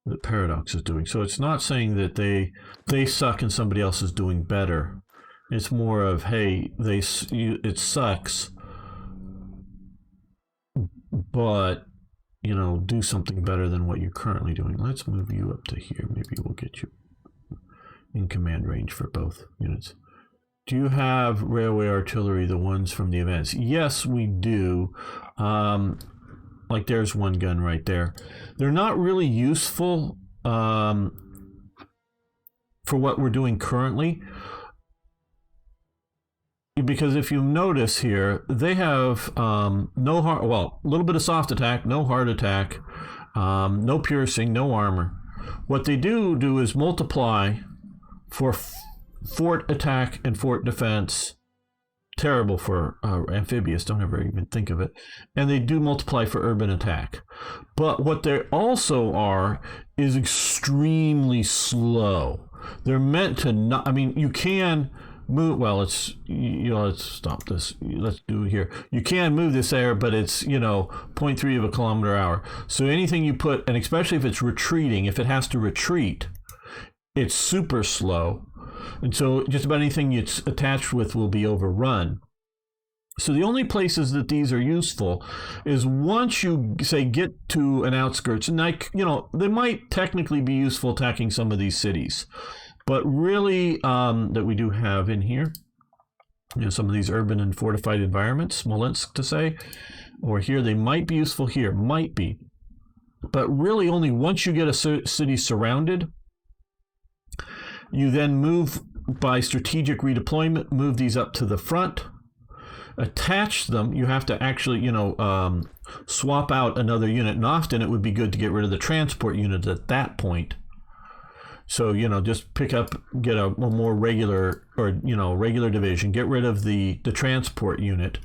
that Paradox is doing. So it's not saying that they suck and somebody else is doing better. It's more of, hey, it sucks, but do something better than what you're currently doing. Let's move you up to here. Maybe we'll get you in command range for both units. Do you have railway artillery, the ones from the events? Yes, we do. Like there's one gun right there. They're not really useful for what we're doing currently. Because if you notice here, they have a little bit of soft attack, no hard attack, no piercing, no armor. What they do is multiply for fort attack and fort defense. Terrible for amphibious, don't ever even think of it. And they do multiply for urban attack. But what they also are is extremely slow. They're meant to not, you can move, let's stop this. Let's do it here. You can move this air, but it's, 0.3 of a kilometer hour. So anything you put, and especially if it's retreating, if it has to retreat, it's super slow. And so just about anything it's attached with will be overrun. So the only places that these are useful is once you, say, get to an outskirts, and they might technically be useful attacking some of these cities. But really, that we do have in here, some of these urban and fortified environments, Smolensk to say, or here, they might be useful here, might be. But really only once you get a city surrounded, you then move by strategic redeployment, move these up to the front, attach them. You have to actually, swap out another unit. And often it would be good to get rid of the transport unit at that point. So, just pick up, get a more regular regular division, get rid of the transport unit,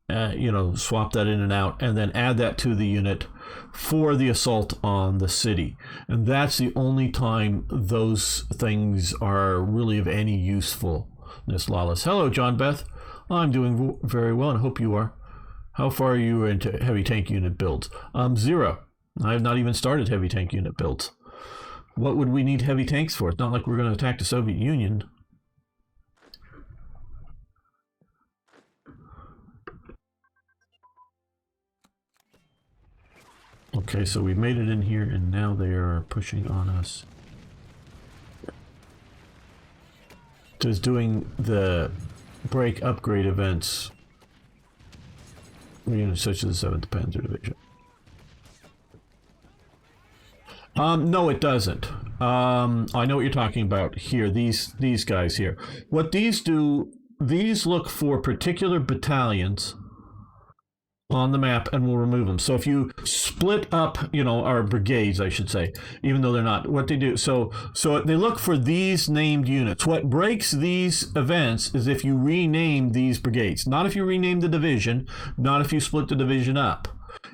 swap that in and out, and then add that to the unit for the assault on the city. And that's the only time those things are really of any usefulness, Lawless. Hello, John Beth. I'm doing very well, and I hope you are. How far are you into heavy tank unit builds? 0. I have not even started heavy tank unit builds. What would we need heavy tanks for? It's not like we're going to attack the Soviet Union. Okay, so we've made it in here, and now they are pushing on us. Just doing the break upgrade events, such as the 7th Panzer Division. No, it doesn't. I know what you're talking about here. These guys here. What these do, these look for particular battalions on the map and we'll remove them. So if you split up, our brigades, I should say, even though they're not, what they do, so they look for these named units. What breaks these events is if you rename these brigades, not if you rename the division, not if you split the division up.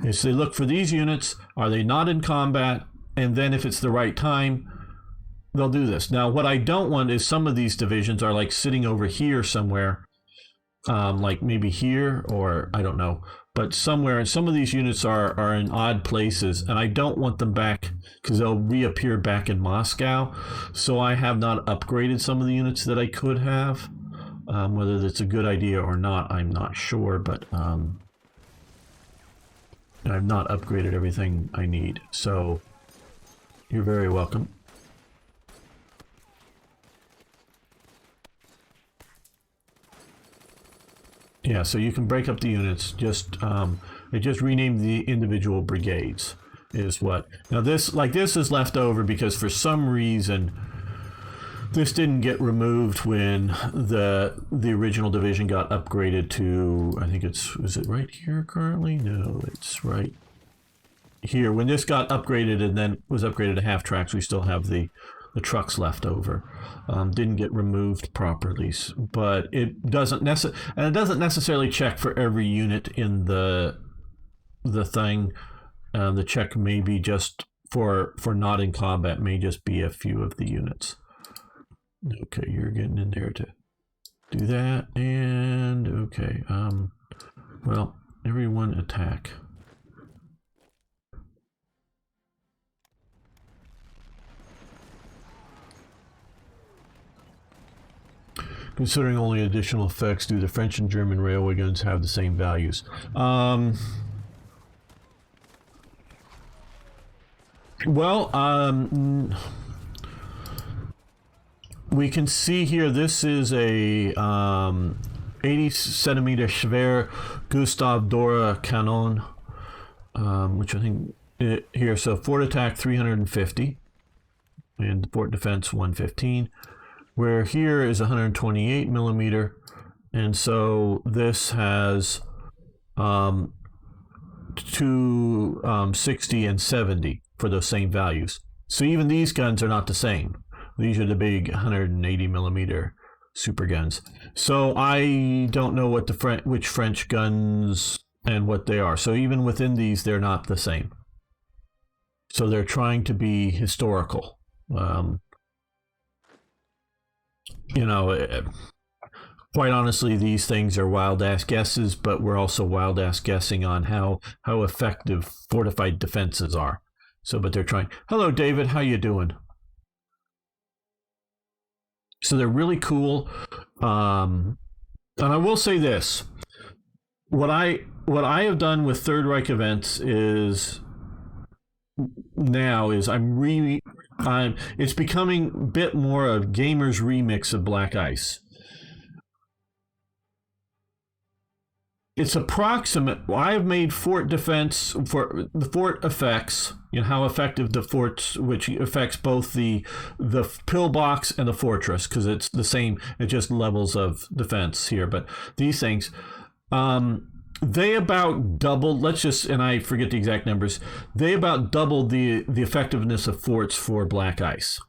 Is they look for these units, are they not in combat, and then if it's the right time, they'll do this. Now, what I don't want is some of these divisions are like sitting over here somewhere, like maybe here, or I don't know, but somewhere, and some of these units are in odd places, and I don't want them back because they'll reappear back in Moscow. So I have not upgraded some of the units that I could have. Whether that's a good idea or not, I'm not sure, but I've not upgraded everything I need. So you're very welcome. Yeah, so you can break up the units. Just they just renamed the individual brigades is what. Now this is left over because for some reason this didn't get removed when the original division got upgraded to, I think is it right here currently? No, it's right here. When this got upgraded and then was upgraded to half tracks, we still have the the trucks left over. Didn't get removed properly, but it doesn't necessarily check for every unit in the thing. The check may be just for not in combat, may just be a few of the units. Okay, you're getting in there to do that, and okay. Well, everyone attack. Considering only additional effects, do the French and German railway guns have the same values? We can see here this is a 80 centimeter Schwer Gustav Dora Cannon, which I think here, so fort attack 350 and fort defense 115. Where here is 128 millimeter, and so this has 260 and 70 for those same values. So even these guns are not the same. These are the big 180 millimeter super guns. So I don't know what which French guns and what they are. So even within these, they're not the same. So they're trying to be historical. Quite honestly, these things are wild-ass guesses, but we're also wild-ass guessing on how effective fortified defenses are. So, but they're trying. Hello, David. How you doing? So they're really cool. And I will say this. What I have done with Third Reich events is it's becoming a bit more of gamers remix of Black Ice. It's approximate. I have made fort defense for the fort effects, how effective the forts, which affects both the pillbox and the fortress, because it's the same, it's just levels of defense here. But these things, they about doubled, and I forget the exact numbers, they about doubled the effectiveness of forts for Black Ice.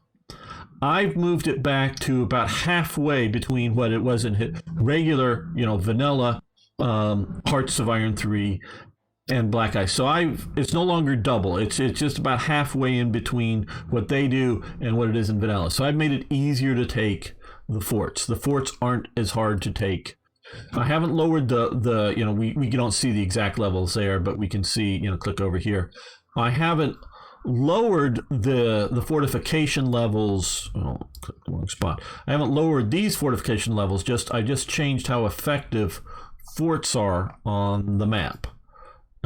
I've moved it back to about halfway between what it was in regular, vanilla Hearts of Iron 3 and Black Ice. So it's no longer double. It's just about halfway in between what they do and what it is in vanilla. So I've made it easier to take the forts. The forts aren't as hard to take. I haven't lowered we don't see the exact levels there, but we can see, click over here. I haven't lowered the fortification levels. Oh, click the wrong spot. I haven't lowered these fortification levels. I just changed how effective forts are on the map.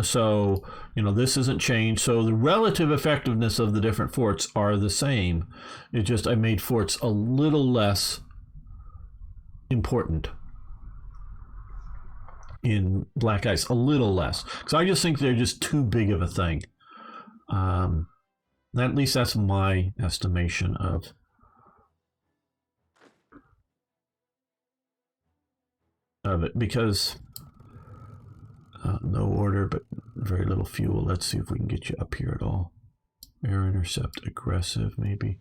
So, this isn't changed. So the relative effectiveness of the different forts are the same. It just, I made forts a little less important in Black Ice, a little less. Because I just think they're just too big of a thing. At least that's my estimation of it, because no order but very little fuel. Let's see if we can get you up here at all. Air intercept aggressive, maybe.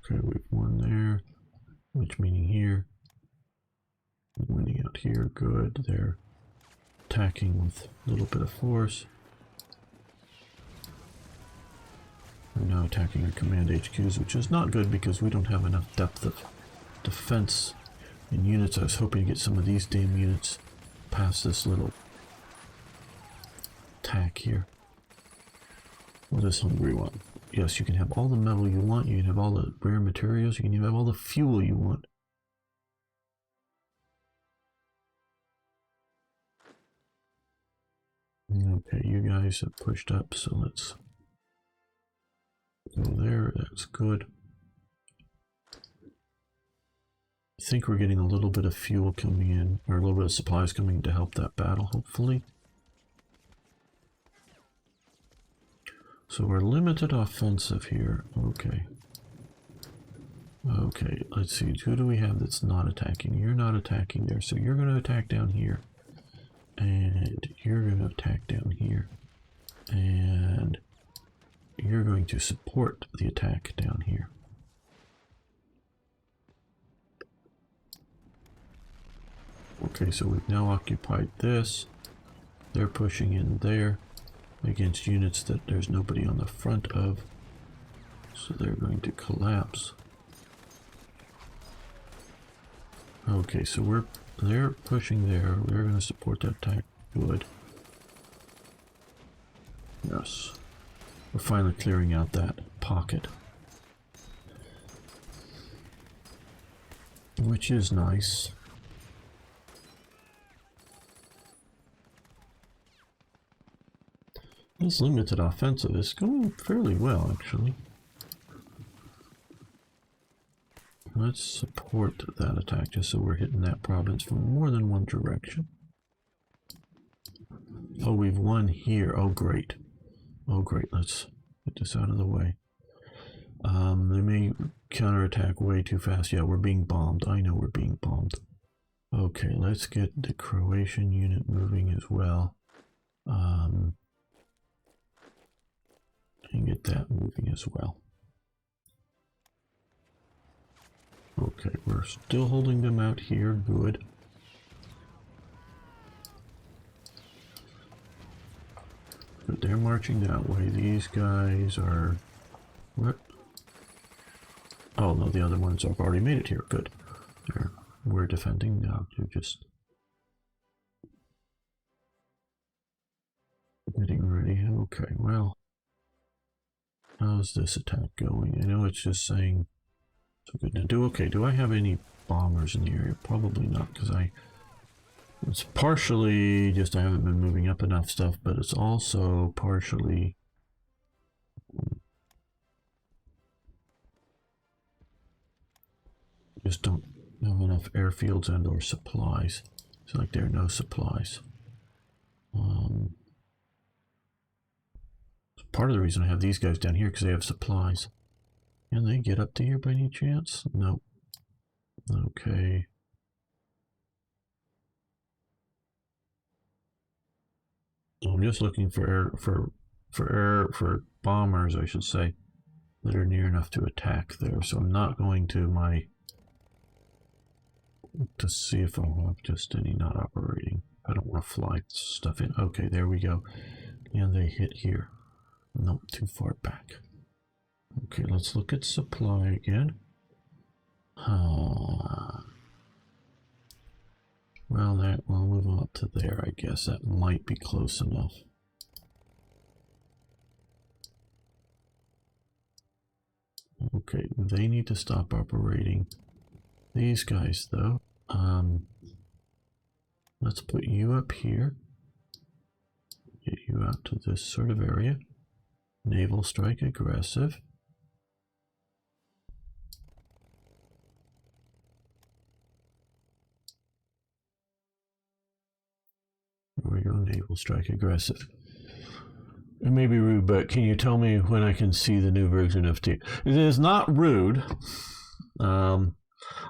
Okay, we've won there. Which meaning here. Winning out here, good. They're attacking with a little bit of force. We're now attacking our command HQs, which is not good because we don't have enough depth of defense in units. I was hoping to get some of these damn units past this little attack here. What is hungry one? Yes, you can have all the metal you want, you can have all the rare materials, you can even have all the fuel you want. Okay, you guys have pushed up, so let's go there. That's good. I think we're getting a little bit of fuel coming in, or a little bit of supplies coming in to help that battle, hopefully. So we're limited offensive here. Okay. Okay, let's see. Who do we have that's not attacking? You're not attacking there, so you're going to attack down here. And you're going to attack down here. And you're going to support the attack down here. Okay, so we've now occupied this. They're pushing in there against units that there's nobody on the front of. So they're going to collapse. Okay, so they're pushing there. We're going to support that attack. Good. Yes. We're finally clearing out that pocket. Which is nice. This limited offensive is going fairly well, actually. Let's support that attack just so we're hitting that province from more than one direction. Oh, we've won here. Oh, great. Oh, great. Let's get this out of the way. They may counterattack way too fast. Yeah, we're being bombed. I know we're being bombed. Okay, let's get the Croatian unit moving as well. And get that moving as well. Okay, we're still holding them out here. Good. But they're marching that way. These guys are... What? Oh, no, the other ones have already made it here. Good. We're defending now. You're just... getting ready. Okay, well... How's this attack going? I know it's just saying... So good to do. Okay, do I have any bombers in the area? Probably not, because it's partially just I haven't been moving up enough stuff, but it's also partially just don't have enough airfields and or supplies. It's like there are no supplies. Part of the reason I have these guys down here because they have supplies. Can they get up to here by any chance? Nope. Okay. I'm just looking for bombers, I should say, that are near enough to attack there. So I'm not going to to see if I'll have just any not operating. I don't want to fly stuff in. Okay, there we go. And they hit here. Nope, too far back. Okay, let's look at supply again. Well, we'll move on up to there, I guess. That might be close enough. Okay, they need to stop operating. These guys, though, let's put you up here. Get you out to this sort of area. Naval strike aggressive. There we go, naval strike aggressive. It may be rude, but can you tell me when I can see the new version of T? It is not rude.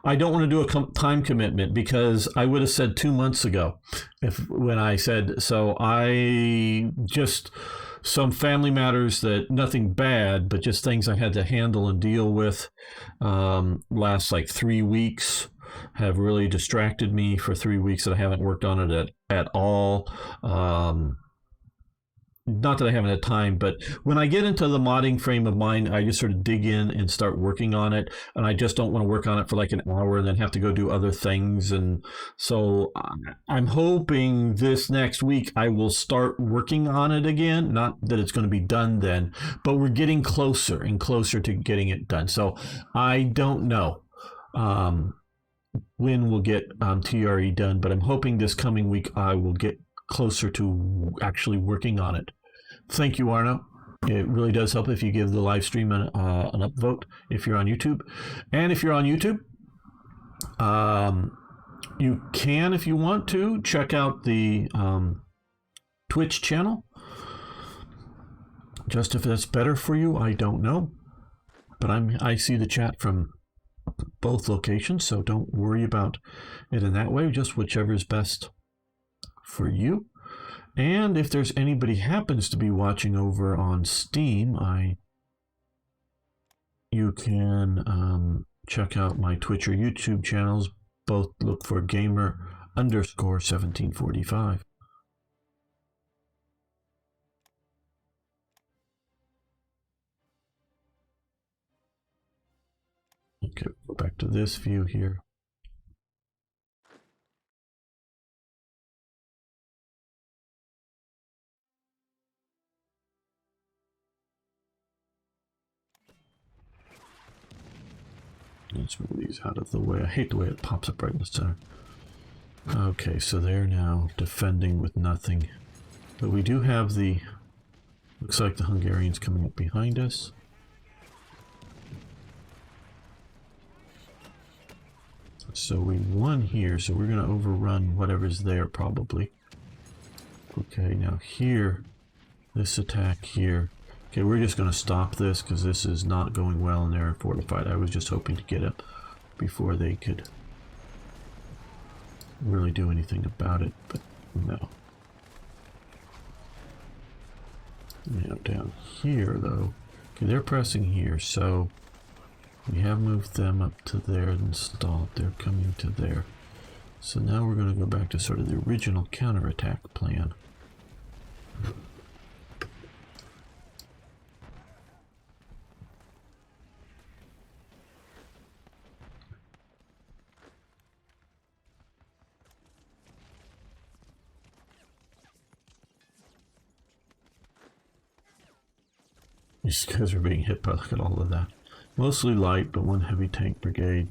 I don't want to do a time commitment because I would have said 2 months ago when I said, so I just, some family matters that nothing bad, but just things I had to handle and deal with last like 3 weeks have really distracted me for 3 weeks that I haven't worked on it at all. Not that I haven't had time, but when I get into the modding frame of mind, I just sort of dig in and start working on it. And I just don't want to work on it for like an hour and then have to go do other things. And so I'm hoping this next week I will start working on it again. Not that it's going to be done then, but we're getting closer and closer to getting it done. So I don't know when we'll get TRE done, but I'm hoping this coming week I will get closer to actually working on it. Thank you, Arno. It really does help if you give the live stream an upvote if you're on YouTube. And if you're on YouTube, you can, if you want to, check out the Twitch channel. Just if that's better for you, I don't know. But I see the chat from both locations, so don't worry about it in that way. Just whichever is best for you. And if there's anybody happens to be watching over on Steam, you can check out my Twitch or YouTube channels. Both look for gamer_1745. Okay, go back to this view here. Let's move these out of the way. I hate the way it pops up right in the center. Okay, so they're now defending with nothing. But we do have the... Looks like the Hungarians coming up behind us. So we won here, so we're going to overrun whatever's there probably. Okay, now here, this attack here. Okay, we're just going to stop this because this is not going well and they're fortified. I was just hoping to get up before they could really do anything about it, but no. Now down here though, okay, they're pressing here, so we have moved them up to there and stalled. They're coming to there. So now we're going to go back to sort of the original counterattack plan. These guys are being hit by, look at all of that. Mostly light, but one heavy tank brigade,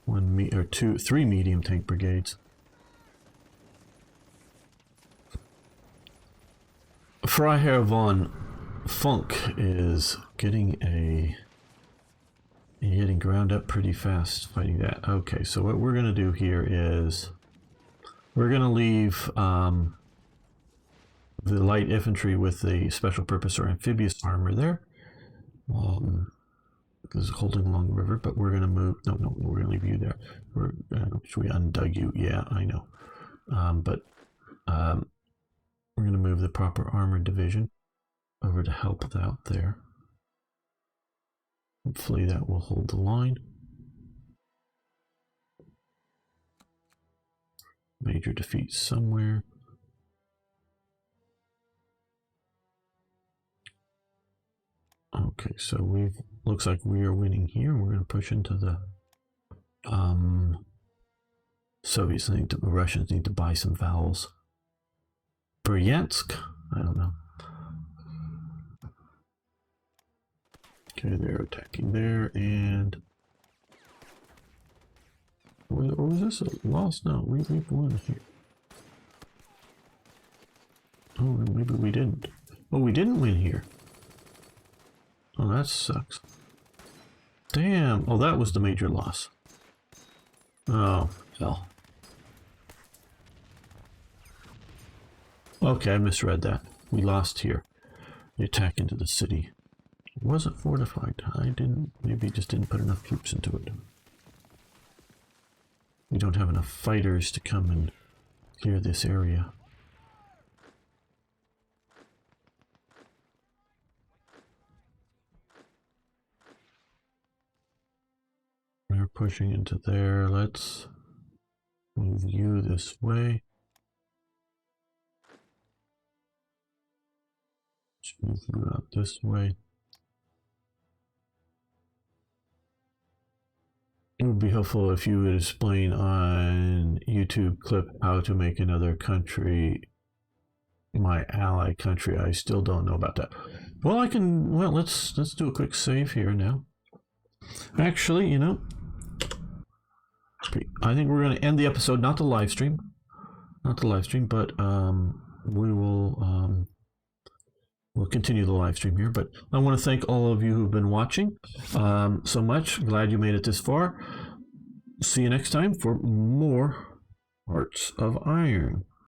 three medium tank brigades. Freiherr von Funk is getting ground up pretty fast fighting that. Okay, so what we're going to do here is we're going to leave the light infantry with the special purpose or amphibious armor there. Because holding along the river, but we're going to move. No, we're going to leave you there. Should we undug you? Yeah, I know. But we're going to move the proper armored division over to help out there. Hopefully that will hold the line. Major defeat somewhere. Okay, so looks like we are winning here. We're going to push into the Soviets the Russians need to buy some vowels. Bryansk? I don't know. Okay, they're attacking there, and was this a loss? No, we've won here. Oh, maybe we didn't. Oh, we didn't win here. Oh, that sucks. Damn. Oh, that was the major loss. Oh, hell. Okay, I misread that. We lost here. The attack into the city. It wasn't fortified. Maybe just didn't put enough troops into it. We don't have enough fighters to come and clear this area. We're pushing into there. Let's move you this way. Let's move you out this way. It would be helpful if you would explain on YouTube clip how to make another country my ally country. I still don't know about that. Well, let's do a quick save here now. Actually, you know, I think we're going to end the episode, not the live stream, but we will we'll continue the live stream here. But I want to thank all of you who've been watching so much. Glad you made it this far. See you next time for more Hearts of Iron.